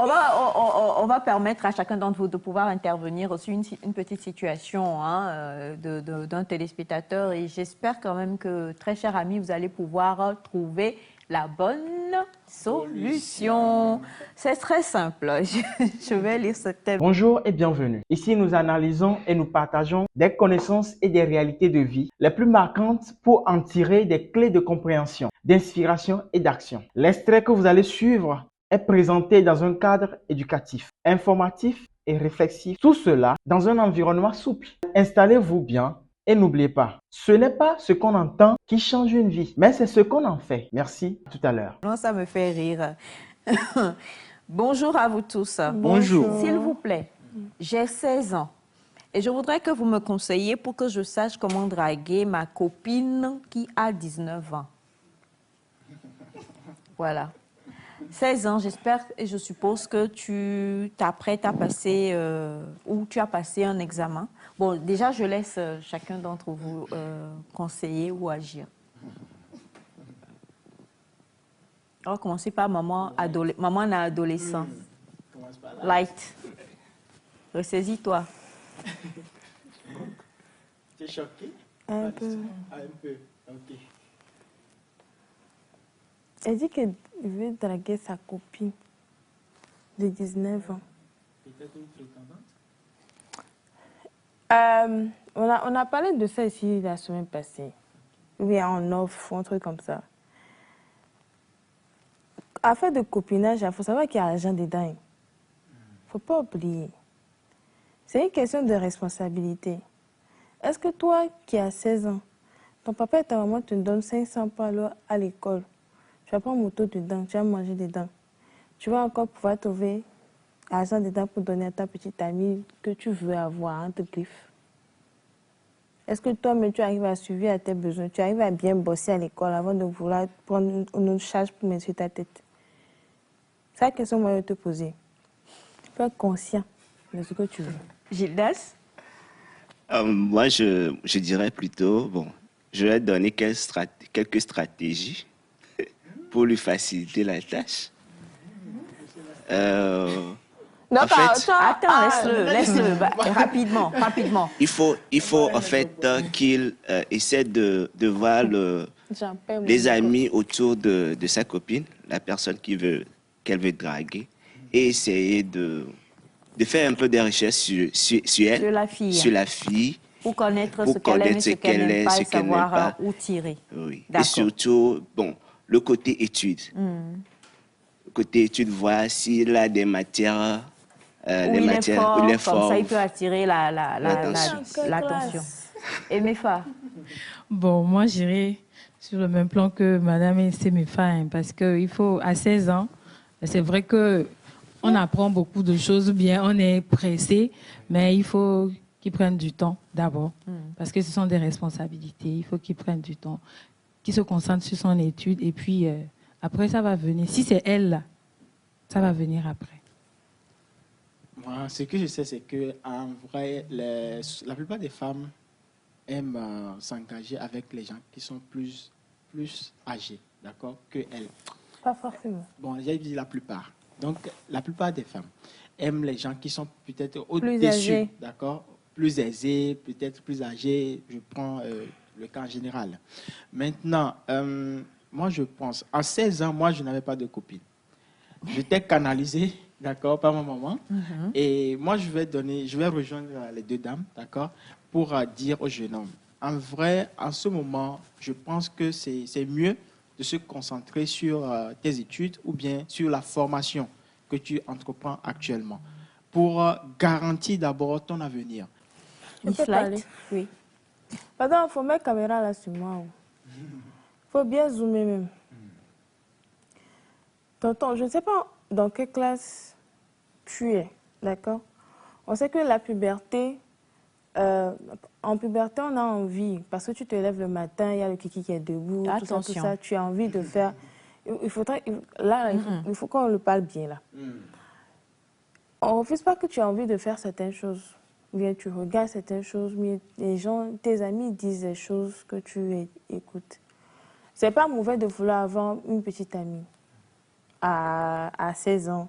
on va permettre à chacun d'entre vous de pouvoir intervenir aussi une petite situation hein, d'un téléspectateur et j'espère quand même que, très cher ami, vous allez pouvoir trouver la bonne solution. C'est très simple. Je vais lire ce thème. Bonjour et bienvenue. Ici, nous analysons et nous partageons des connaissances et des réalités de vie les plus marquantes pour en tirer des clés de compréhension, d'inspiration et d'action. L'extrait que vous allez suivre est présenté dans un cadre éducatif, informatif et réflexif. Tout cela dans un environnement souple. Installez-vous bien et n'oubliez pas, ce n'est pas ce qu'on entend qui change une vie, mais c'est ce qu'on en fait. Merci, à tout à l'heure. Non, ça me fait rire. Bonjour à vous tous. Bonjour. S'il vous plaît, j'ai 16 ans et je voudrais que vous me conseilliez pour que je sache comment draguer ma copine qui a 19 ans. Voilà. 16 ans, j'espère et je suppose que tu t'apprêtes à passer ou tu as passé un examen. Bon, déjà, je laisse chacun d'entre vous conseiller ou agir. On va commencer par maman adolescent. Light. Ressaisis-toi. Tu es choqué? Un peu. Ah, un peu, ok. Elle dit qu'elle veut draguer sa copine de 19 ans. Peut-être une prétendante? On a parlé de ça ici la semaine passée. Oui, en offre, un truc comme ça. Affaire de copinage, il faut savoir qu'il y a l'argent dedans. Il ne faut pas oublier. C'est une question de responsabilité. Est-ce que toi, qui as 16 ans, ton papa et ta maman te donnent 500 € à l'école, tu vas prendre moto dedans, tu vas manger dedans, tu vas encore pouvoir trouver l'argent dedans pour donner à ta petite amie que tu veux avoir, entre griffes. Est-ce que toi-même, tu arrives à suivre à tes besoins, tu arrives à bien bosser à l'école avant de vouloir prendre une autre charge pour mettre sur ta tête? C'est la question que moi je vais te poser. Tu peux être conscient de ce que tu veux. Gildas? Moi, je dirais plutôt, bon, je vais donner quelques stratégies pour lui faciliter la tâche. Non, en fait, Attends, laisse-le, rapidement. il faut en fait qu'il essaie de voir les amis autour de sa copine, la personne qu'elle veut draguer, et essayer de faire un peu des recherches sur elle, sur la fille, Pour connaître ce qu'elle aime, ce qu'elle n'aime pas, et savoir où tirer. Oui. Et surtout, bon, le côté études. Le côté études, voir s'il a des matières, où il est fort, où il est comme fort. ça il peut attirer l'attention. l'attention. Et Mefa? Bon, moi j'irai sur le même plan que Madame et Semefa, hein, parce qu'il faut, à 16 ans, c'est vrai que on apprend beaucoup de choses, bien, on est pressé, mais il faut qu'ils prennent du temps d'abord, parce que ce sont des responsabilités. Il faut qu'ils prennent du temps, qu'ils se concentrent sur son étude, et puis après, ça va venir. Si c'est elle, là, ça va venir après. Moi, ce que je sais, c'est que en vrai, la plupart des femmes aiment s'engager avec les gens qui sont plus âgés, d'accord, que elles. Pas forcément. Bon, j'ai dit la plupart. Donc, la plupart des femmes aiment les gens qui sont peut-être Plus au-dessus, âgés. d'accord, plus aisés, peut-être plus âgés. Je prends le cas en général. Maintenant, moi, je pense, à 16 ans, moi, je n'avais pas de copine. J'étais canalisé, d'accord, par ma maman. Et moi, je vais rejoindre les deux dames, d'accord, pour dire au jeune homme. En vrai, en ce moment, je pense que c'est mieux de se concentrer sur tes études ou bien sur la formation que tu entreprends actuellement pour garantir d'abord ton avenir. Miss Light? Oui. Pardon, il faut mettre la caméra là sur moi. Il faut bien zoomer même. Tonton, je ne sais pas dans quelle classe tu es, d'accord? On sait que la puberté, en puberté, on a envie, parce que tu te lèves le matin, il y a le kiki qui est debout, tout ça, tu as envie de faire... Il faut qu'on le parle bien, là. On ne refuse pas que tu as envie de faire certaines choses. Bien, tu regardes certaines choses, mais les gens, tes amis disent des choses que tu écoutes. C'est pas mauvais de vouloir avoir une petite amie à 16 ans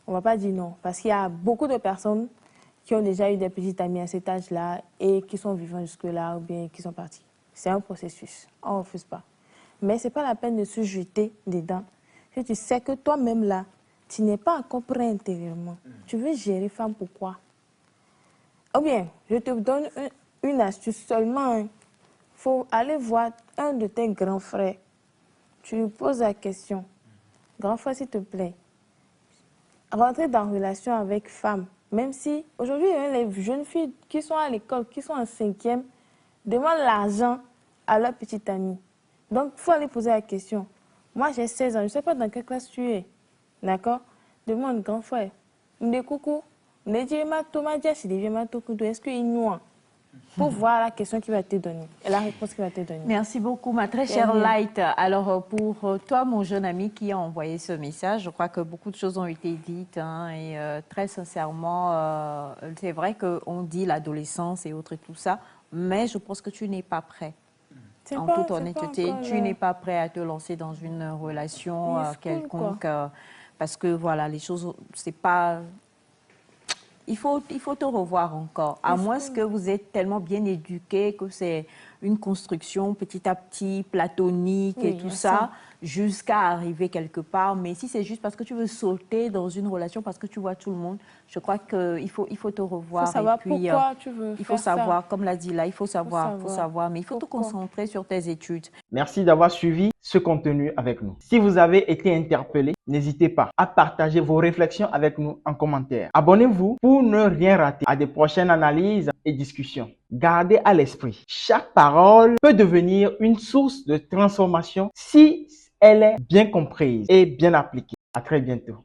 On ne va pas dire non. Parce qu'il y a beaucoup de personnes qui ont déjà eu des petites amies à cet âge-là et qui sont vivants jusque-là ou bien qui sont partis. C'est un processus. On ne refuse pas. Mais ce n'est pas la peine de se jeter dedans. Si tu sais que toi-même là, tu n'es pas encore prêt intérieurement. Tu veux gérer femme, pourquoi? Ou bien, je te donne une astuce seulement. Il faut aller voir un de tes grands frères. Tu lui poses la question. Grand frère, s'il te plaît, rentrer dans une relation avec femme, même si aujourd'hui, les jeunes filles qui sont à l'école, qui sont en 5e, demandent l'argent à leur petite amie. Donc, il faut aller poser la question. Moi, j'ai 16 ans, je ne sais pas dans quelle classe tu es. D'accord? Demande grand frère. Me coucou. Me dit ma tomadia, si devient ma tokudo. Est-ce qu'il noie? Pour voir la question qu'il va te donner et la réponse qu'il va te donner. Merci beaucoup, ma très chère Light. Alors, pour toi, mon jeune ami qui a envoyé ce message, je crois que beaucoup de choses ont été dites. Hein, et très sincèrement, c'est vrai qu'on dit l'adolescence et autres et tout ça, mais je pense que tu n'es pas prêt. En toute honnêteté, tu n'es pas prêt à te lancer dans une relation quelconque. Parce que, voilà, les choses, c'est pas... Il faut te revoir encore, à moins que vous êtes tellement bien éduqué que c'est une construction petit à petit, platonique et tout ça, jusqu'à arriver quelque part. Mais si c'est juste parce que tu veux sauter dans une relation, parce que tu vois tout le monde, je crois qu'il faut te revoir. Il faut savoir et puis, pourquoi tu veux il faut faire savoir, ça. comme l'a dit là, il faut savoir, mais il faut te concentrer sur tes études. Merci d'avoir suivi ce contenu avec nous. Si vous avez été interpellé, n'hésitez pas à partager vos réflexions avec nous en commentaire. Abonnez-vous pour ne rien rater à des prochaines analyses et discussions. Gardez à l'esprit, chaque parole peut devenir une source de transformation si elle est bien comprise et bien appliquée. À très bientôt.